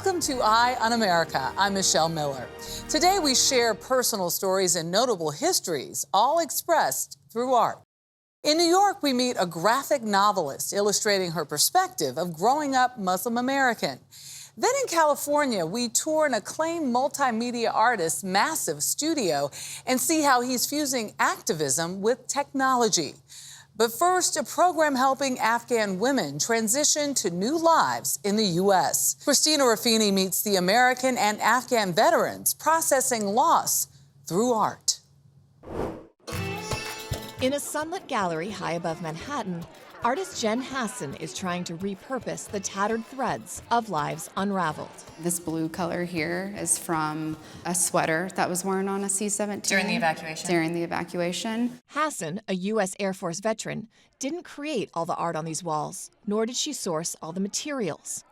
Welcome to Eye on America. I'm Michelle Miller. Today we share personal stories and notable histories, all expressed through art. In New York, we meet a graphic novelist illustrating her perspective of growing up Muslim American. Then in California, we tour an acclaimed multimedia artist's massive studio and see how he's fusing activism with technology. But first, a program helping Afghan women transition to new lives in the U.S. Christina Raffini meets the American and Afghan veterans processing loss through art. In a sunlit gallery high above Manhattan, artist Jen Hassan is trying to repurpose the tattered threads of lives unraveled. This blue color here is from a sweater that was worn on a C-17. During the evacuation? During the evacuation. Hassan, a U.S. Air Force veteran, didn't create all the art on these walls, nor did she source all the materials.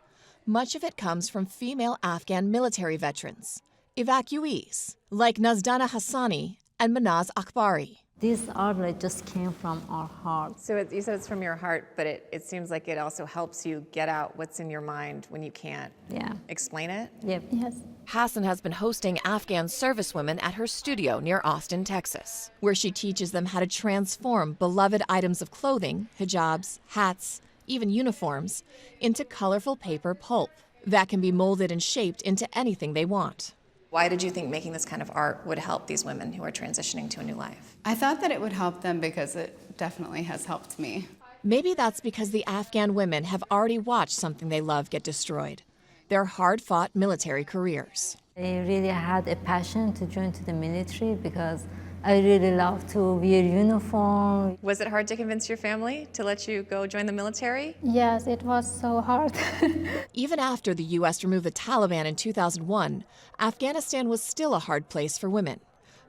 Much of it comes from female Afghan military veterans, evacuees, like Nazdana Hassani and Manaz Akbari. This art just came from our heart. So you said it's from your heart, but it seems like it also helps you get out what's in your mind when you can't explain it? Yep. Yes. Hassan has been hosting Afghan servicewomen at her studio near Austin, Texas, where she teaches them how to transform beloved items of clothing, hijabs, hats, even uniforms, into colorful paper pulp that can be molded and shaped into anything they want. Why did you think making this kind of art would help these women who are transitioning to a new life? I thought that it would help them because it definitely has helped me. Maybe that's because the Afghan women have already watched something they love get destroyed, their hard-fought military careers. I really had a passion to join to the military because I really love to wear uniform. Was it hard to convince your family to let you go join the military? Yes, it was so hard. Even after the U.S. removed the Taliban in 2001, Afghanistan was still a hard place for women.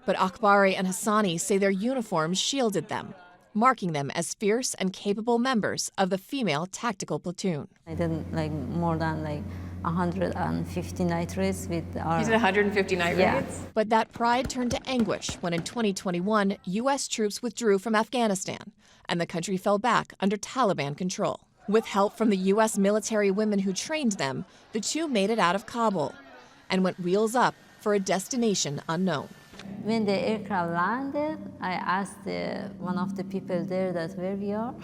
But Akbari and Hassani say their uniforms shielded them, marking them as fierce and capable members of the female tactical platoon. I did more than 150 night raids with our... You did 150 night raids? But that pride turned to anguish when in 2021, U.S. troops withdrew from Afghanistan and the country fell back under Taliban control. With help from the U.S. military women who trained them, the two made it out of Kabul and went wheels up for a destination unknown. When the aircraft landed, I asked one of the people there that where we are.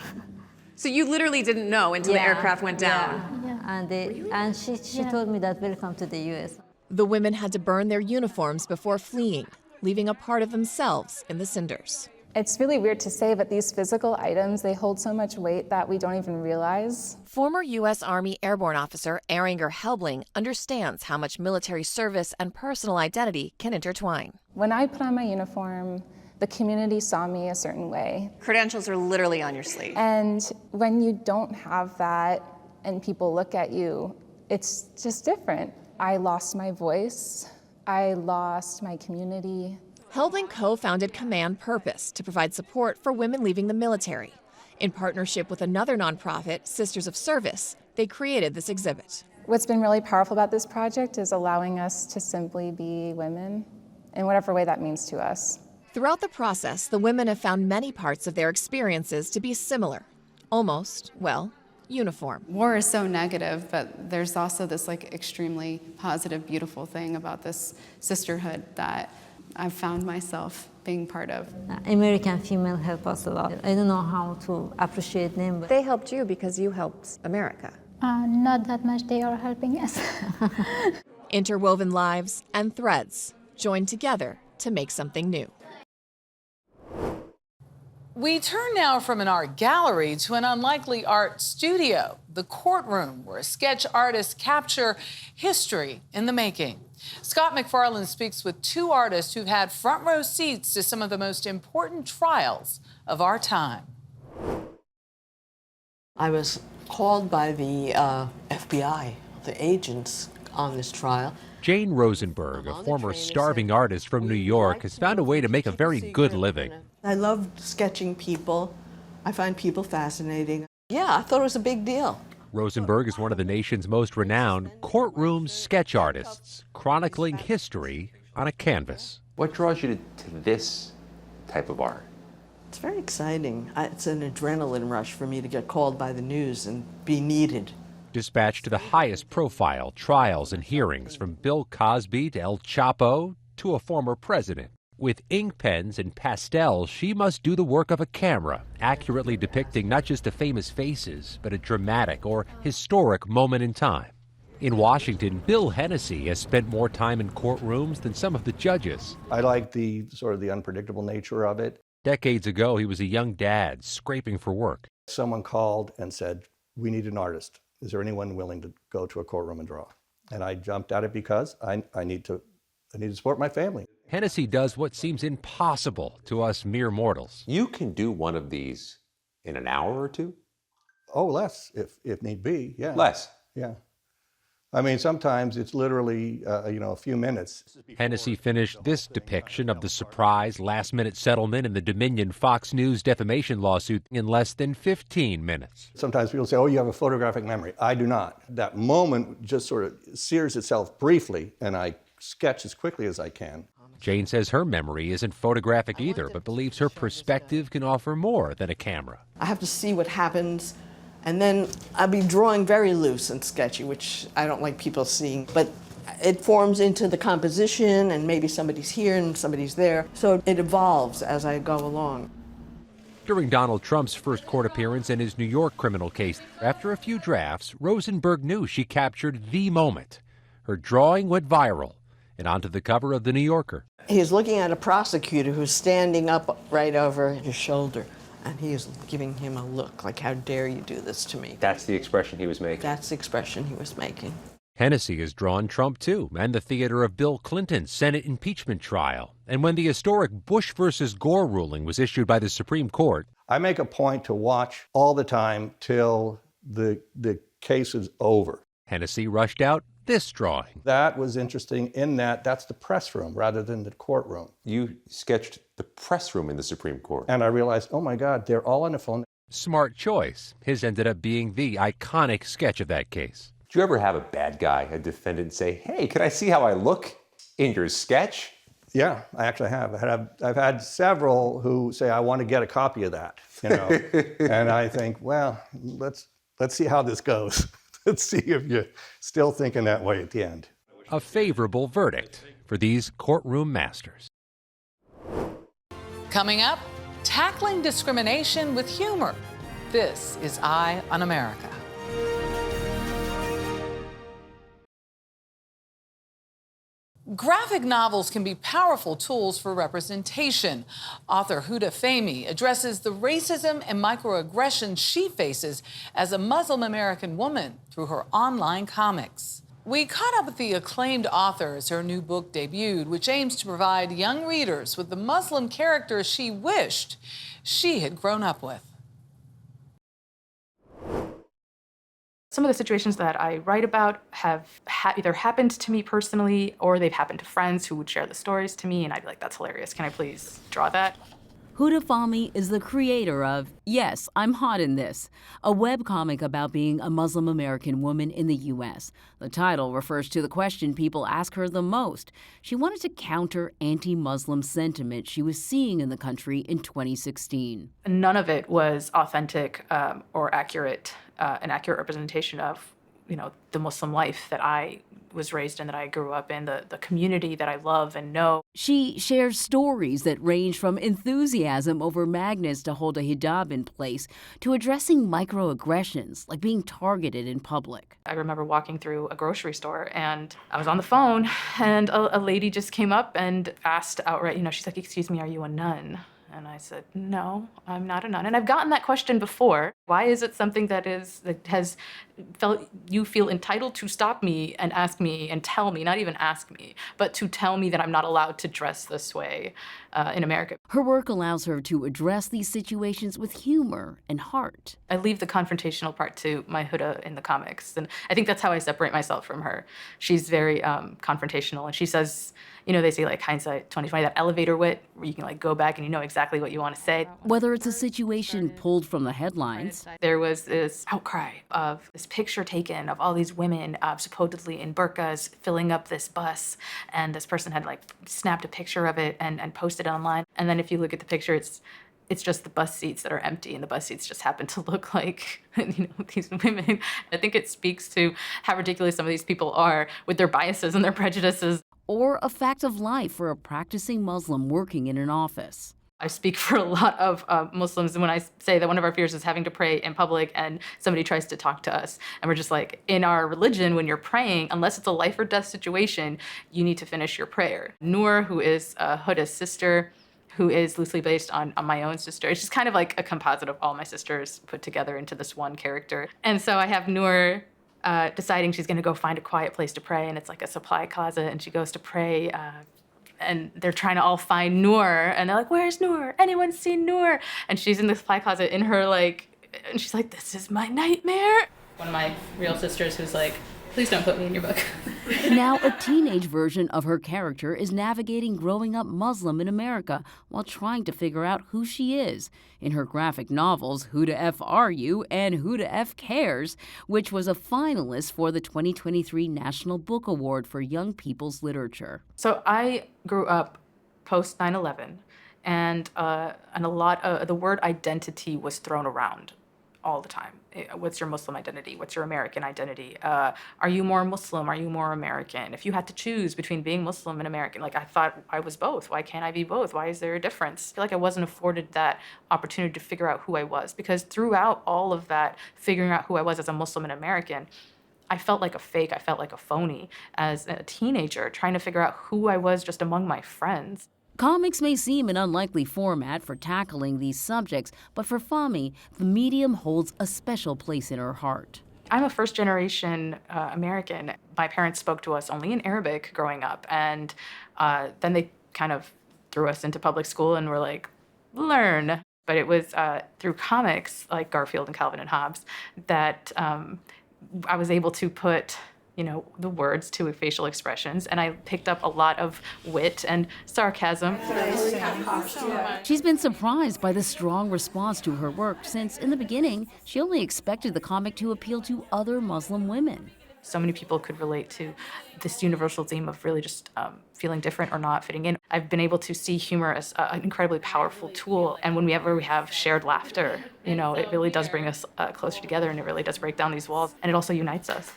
So you literally didn't know until the aircraft went down? Yeah. And she told me that welcome to the U.S. The women had to burn their uniforms before fleeing, leaving a part of themselves in the cinders. It's really weird to say, but these physical items, they hold so much weight that we don't even realize. Former U.S. Army Airborne Officer Ehringer Helbling understands how much military service and personal identity can intertwine. When I put on my uniform, the community saw me a certain way. Credentials are literally on your sleeve. And when you don't have that and people look at you, it's just different. I lost my voice. I lost my community. Helbling co-founded Command Purpose to provide support for women leaving the military. In partnership with another nonprofit, Sisters of Service, they created this exhibit. What's been really powerful about this project is allowing us to simply be women in whatever way that means to us. Throughout the process, the women have found many parts of their experiences to be similar, almost, uniform. War is so negative, but there's also this extremely positive, beautiful thing about this sisterhood that I've found myself being part of. American female help us a lot. I don't know how to appreciate them. But they helped you because you helped America. Not that much, they are helping us. Interwoven lives and threads joined together to make something new. We turn now from an art gallery to an unlikely art studio, the Courtroom, where sketch artists capture history in the making. Scott McFarlane speaks with two artists who've had front row seats to some of the most important trials of our time. I was called by the FBI, the agents on this trial. Jane Rosenberg, a former starving artist from New York, has found a way to make a very good living. I love sketching people. I find people fascinating. Yeah, I thought it was a big deal. Rosenberg is one of the nation's most renowned courtroom sketch artists, chronicling history on a canvas. What draws you to this type of art? It's very exciting. It's an adrenaline rush for me to get called by the news and be needed. dispatched to the highest profile trials and hearings, from Bill Cosby to El Chapo to a former president. With ink pens and pastels, she must do the work of a camera, accurately depicting not just the famous faces, but a dramatic or historic moment in time. In Washington, Bill Hennessy has spent more time in courtrooms than some of the judges. I like the unpredictable nature of it. Decades ago, he was a young dad scraping for work. Someone called and said, "We need an artist. Is there anyone willing to go to a courtroom and draw?" And I jumped at it because I need to support my family. Hennessy does what seems impossible to us mere mortals. You can do one of these in an hour or two? Oh, less, if need be, yeah. Less? Yeah. I mean, sometimes it's literally, a few minutes. Hennessy finished this depiction of the surprise last-minute settlement in the Dominion Fox News defamation lawsuit in less than 15 minutes. Sometimes people say, oh, you have a photographic memory. I do not. That moment just sort of sears itself briefly, and I sketch as quickly as I can. Jane says her memory isn't photographic either, but believes her perspective can offer more than a camera. I have to see what happens, and then I'll be drawing very loose and sketchy, which I don't like people seeing, but it forms into the composition, and maybe somebody's here and somebody's there, so it evolves as I go along. During Donald Trump's first court appearance in his New York criminal case, after a few drafts, Rosenberg knew she captured the moment. Her drawing went viral and onto the cover of The New Yorker. He's looking at a prosecutor who's standing up right over his shoulder, and he is giving him a look like, how dare you do this to me? That's the expression he was making. That's the expression he was making. Hennessy has drawn Trump, too, and the theater of Bill Clinton's Senate impeachment trial. And when the historic Bush versus Gore ruling was issued by the Supreme Court, I make a point to watch all the time till the case is over. Hennessy rushed out this drawing. That was interesting in that that's the press room rather than the courtroom. You sketched the press room in the Supreme Court. And I realized, oh my God, they're all on the phone. Smart choice. His ended up being the iconic sketch of that case. Do you ever have a bad guy, a defendant, say, hey, can I see how I look in your sketch? Yeah, I actually have. I've had several who say, I want to get a copy of that. And I think, well, let's see how this goes. Let's see if you're still thinking that way at the end. A favorable verdict for these courtroom masters. Coming up, tackling discrimination with humor. This is Eye on America. Graphic novels can be powerful tools for representation. Author Huda Fahmy addresses the racism and microaggressions she faces as a Muslim American woman through her online comics. We caught up with the acclaimed author as her new book debuted, which aims to provide young readers with the Muslim characters she wished she had grown up with. Some of the situations that I write about have either happened to me personally, or they've happened to friends who would share the stories to me, and I'd be like, that's hilarious. Can I please draw that? Huda Fahmy is the creator of Yes, I'm Hot in This, a webcomic about being a Muslim American woman in the U.S. The title refers to the question people ask her the most. She wanted to counter anti-Muslim sentiment she was seeing in the country in 2016. None of it was authentic or accurate, an accurate representation of, the Muslim life that I was raised in, that I grew up in, the community that I love and know. She shares stories that range from enthusiasm over magnets to hold a hijab in place to addressing microaggressions like being targeted in public. I remember walking through a grocery store and I was on the phone and a lady just came up and asked outright, she's like, excuse me, are you a nun? And I said, no, I'm not a nun. And I've gotten that question before. Why is it something that has felt you feel entitled to stop me and ask me and tell me, not even ask me, but to tell me that I'm not allowed to dress this way in America? Her work allows her to address these situations with humor and heart. I leave the confrontational part to my Huda in the comics. And I think that's how I separate myself from her. She's very confrontational. And she says, they say like hindsight 20/20, that elevator wit, where you can like go back and you know exactly what you want to say. Whether it's a situation pulled from the headlines. There was this outcry of this picture taken of all these women supposedly in burqas filling up this bus. And this person had like snapped a picture of it and posted it online. And then if you look at the picture, it's It's just the bus seats that are empty, and the bus seats just happen to look like, these women. I think it speaks to how ridiculous some of these people are with their biases and their prejudices. Or a fact of life for a practicing Muslim working in an office. I speak for a lot of Muslims when I say that one of our fears is having to pray in public and somebody tries to talk to us. And we're just like, in our religion, when you're praying, unless it's a life or death situation, you need to finish your prayer. Noor, who is Huda's sister, who is loosely based on my own sister. It's just kind of like a composite of all my sisters put together into this one character. And so I have Noor deciding she's going to go find a quiet place to pray, and it's like a supply closet, and she goes to pray, and they're trying to all find Noor, and they're like, where's Noor? Anyone seen Noor? And she's in the supply closet in her and she's like, this is my nightmare. One of my real sisters who's like, please don't put me in your book. Now a teenage version of her character is navigating growing up Muslim in America while trying to figure out who she is. In her graphic novels, Who the F Are You and Who the F Cares, which was a finalist for the 2023 National Book Award for Young People's Literature. So I grew up post 9/11, and a lot of the word identity was thrown around all the time. What's your Muslim identity? What's your American identity? Are you more Muslim? Are you more American? If you had to choose between being Muslim and American, like I thought I was both. Why can't I be both? Why is there a difference? I feel like I wasn't afforded that opportunity to figure out who I was, because throughout all of that, figuring out who I was as a Muslim and American, I felt like a fake. I felt like a phony as a teenager, trying to figure out who I was just among my friends. Comics may seem an unlikely format for tackling these subjects, but for Fahmy, the medium holds a special place in her heart. I'm a first-generation American. My parents spoke to us only in Arabic growing up, and then they kind of threw us into public school and were like, learn. But it was through comics like Garfield and Calvin and Hobbes that I was able to put the words to facial expressions, and I picked up a lot of wit and sarcasm. She's been surprised by the strong response to her work since, in the beginning, she only expected the comic to appeal to other Muslim women. So many people could relate to this universal theme of really just feeling different or not fitting in. I've been able to see humor as an incredibly powerful tool, and whenever we have shared laughter, it really does bring us closer together, and it really does break down these walls, and it also unites us.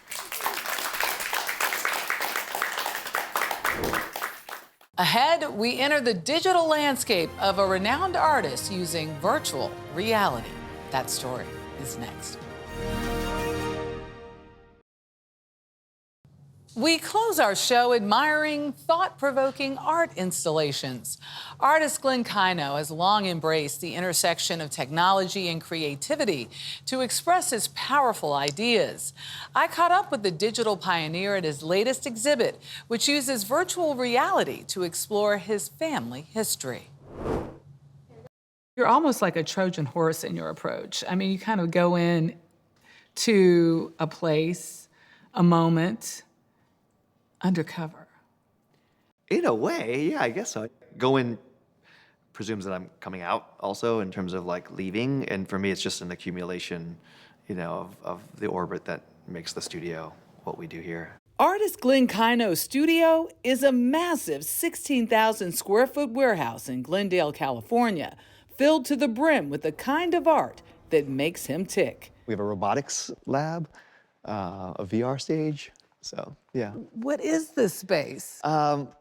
Ahead, we enter the digital landscape of a renowned artist using virtual reality. That story is next. We close our show admiring thought-provoking art installations. Artist Glenn Kaino has long embraced the intersection of technology and creativity to express his powerful ideas. I caught up with the digital pioneer at his latest exhibit, which uses virtual reality to explore his family history. You're almost like a Trojan horse in your approach. I mean, you kind of go in to a place, a moment, undercover. In a way, yeah, I guess so. Go in presumes that I'm coming out also in terms of like leaving, and for me it's just an accumulation, of the orbit that makes the studio what we do here. Artist Glenn Kaino's studio is a massive 16,000 square foot warehouse in Glendale, California, filled to the brim with the kind of art that makes him tick. We have a robotics lab, a VR stage. So, yeah. What is this space?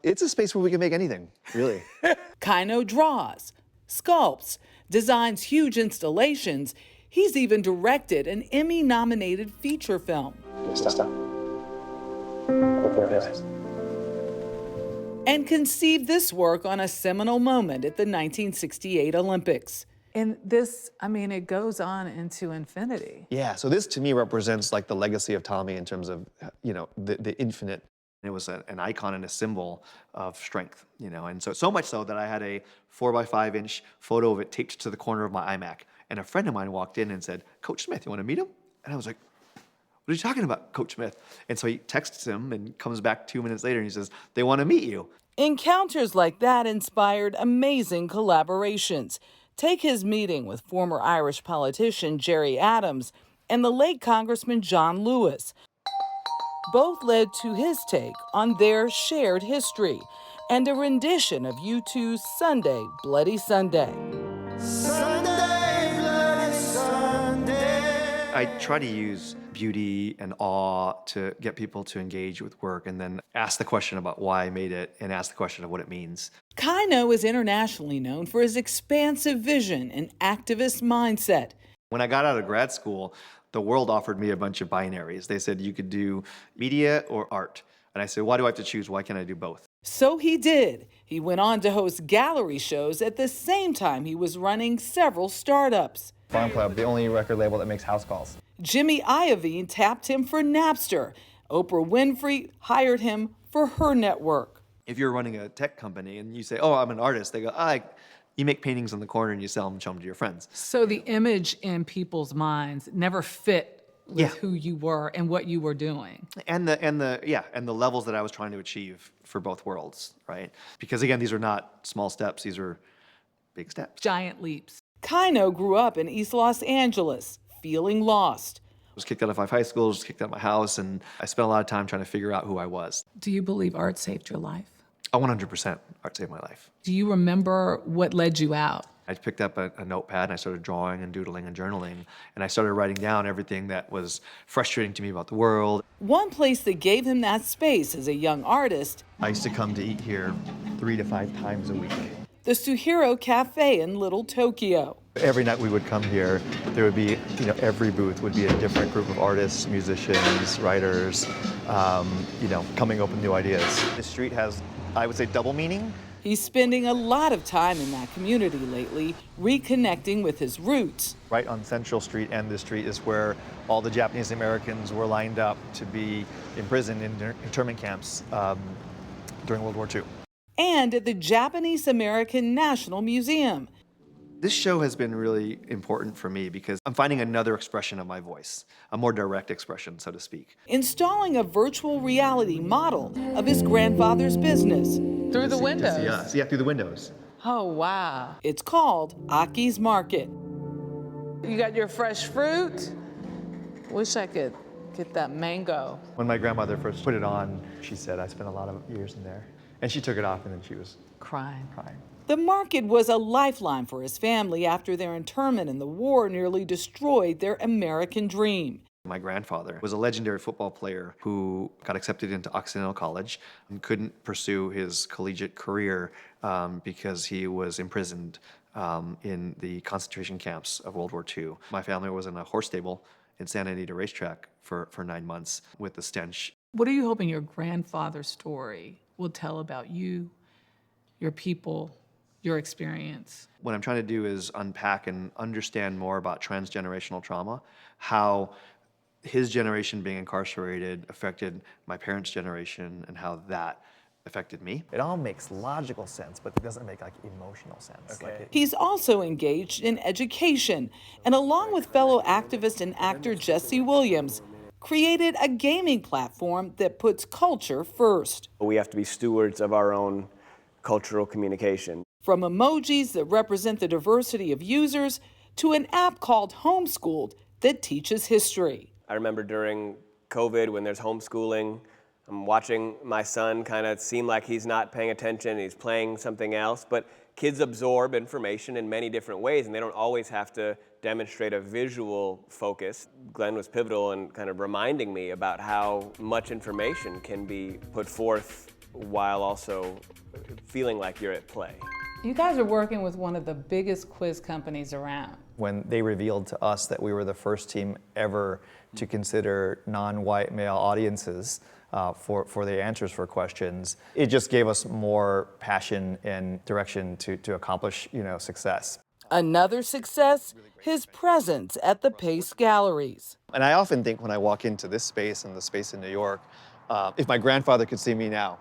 It's a space where we can make anything, really. Kaino draws, sculpts, designs huge installations. He's even directed an Emmy-nominated feature film. And conceived this work on a seminal moment at the 1968 Olympics. And this, it goes on into infinity. Yeah, so this to me represents like the legacy of Tommy in terms of, the infinite. It was an icon and a symbol of strength, and so much so that I had a 4x5 inch photo of it taped to the corner of my iMac. And a friend of mine walked in and said, Coach Smith, you want to meet him? And I was like, what are you talking about, Coach Smith? And so he texts him and comes back 2 minutes later and he says, they want to meet you. Encounters like that inspired amazing collaborations. Take his meeting with former Irish politician Gerry Adams and the late Congressman John Lewis. Both led to his take on their shared history and a rendition of U2's Sunday, Bloody Sunday. Sunday, bloody Sunday. I try to use beauty and awe to get people to engage with work and then ask the question about why I made it and ask the question of what it means. Kaino is internationally known for his expansive vision and activist mindset. When I got out of grad school, the world offered me a bunch of binaries. They said you could do media or art. And I said, why do I have to choose? Why can't I do both? So he did. He went on to host gallery shows at the same time he was running several startups. Farm Club, the only record label that makes house calls. Jimmy Iovine tapped him for Napster. Oprah Winfrey hired him for her network. If you're running a tech company and you say, oh, I'm an artist, they go, you make paintings on the corner and you sell them and show them to your friends. So the image in people's minds never fit with who you were and what you were doing. And the levels that I was trying to achieve for both worlds, right? Because again, these are not small steps, these are big steps. Giant leaps. Kaino grew up in East Los Angeles, feeling lost. I was kicked out of 5 high schools, kicked out of my house, and I spent a lot of time trying to figure out who I was. Do you believe art saved your life? Oh, 100% art saved my life. Do you remember what led you out? I picked up a notepad and I started drawing and doodling and journaling, and I started writing down everything that was frustrating to me about the world. One place that gave him that space as a young artist, I used to come to eat here 3 to 5 times a week. the Suhiro Cafe in Little Tokyo. Every night we would come here, there would be, every booth would be a different group of artists, musicians, writers, coming up with new ideas. This street has, I would say, double meaning. He's spending a lot of time in that community lately, reconnecting with his roots. Right on Central Street and this street is where all the Japanese Americans were lined up to be imprisoned in internment camps during World War II. And at the Japanese American National Museum. This show has been really important for me because I'm finding another expression of my voice, a more direct expression, so to speak. Installing a virtual reality model of his grandfather's business. Through the windows? Yeah, through the windows. Oh, wow. It's called Aki's Market. You got your fresh fruit? Wish I could get that mango. When my grandmother first put it on, she said, I spent a lot of years in there. And she took it off and then she was crying. Crying. The market was a lifeline for his family after their internment in the war nearly destroyed their American dream. My grandfather was a legendary football player who got accepted into Occidental College and couldn't pursue his collegiate career because he was imprisoned in the concentration camps of World War II. My family was in a horse stable in Santa Anita Racetrack for 9 months with the stench. What are you hoping your grandfather's story will tell about you, your people, your experience? What I'm trying to do is unpack and understand more about transgenerational trauma, how his generation being incarcerated affected my parents' generation and how that affected me. It all makes logical sense, but it doesn't make emotional sense. Okay. He's also engaged in education, and along with fellow activist and actor Jesse Williams, created a gaming platform that puts culture first. We have to be stewards of our own cultural communication. From emojis that represent the diversity of users to an app called Homeschooled that teaches history. I remember during COVID when there's homeschooling, I'm watching my son kind of seem like he's not paying attention, he's playing something else, but kids absorb information in many different ways and they don't always have to demonstrate a visual focus. Glenn was pivotal in kind of reminding me about how much information can be put forth while also feeling like you're at play. You guys are working with one of the biggest quiz companies around. When they revealed to us that we were the first team ever to consider non-white male audiences for the answers for questions, it just gave us more passion and direction to accomplish, success. Another success, his presence at the Pace Galleries. And I often think when I walk into this space and the space in New York, if my grandfather could see me now.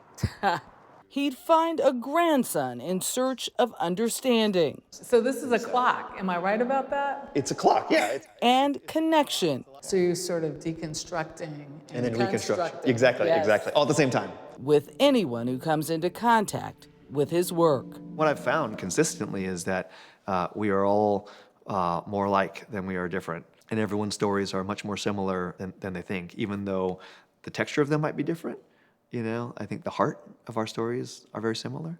He'd find a grandson in search of understanding. So this is a clock, am I right about that? It's a clock, yeah. And connection. So you're sort of deconstructing and then reconstructing. Exactly, exactly, all at the same time. With anyone who comes into contact with his work. What I've found consistently is that we are all more alike than we are different. And everyone's stories are much more similar than they think, even though the texture of them might be different. I think the heart of our stories are very similar.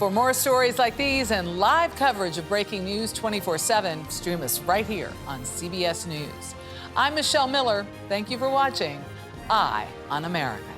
For more stories like these and live coverage of breaking news 24/7, stream us right here on CBS News. I'm Michelle Miller. Thank you for watching Eye on America.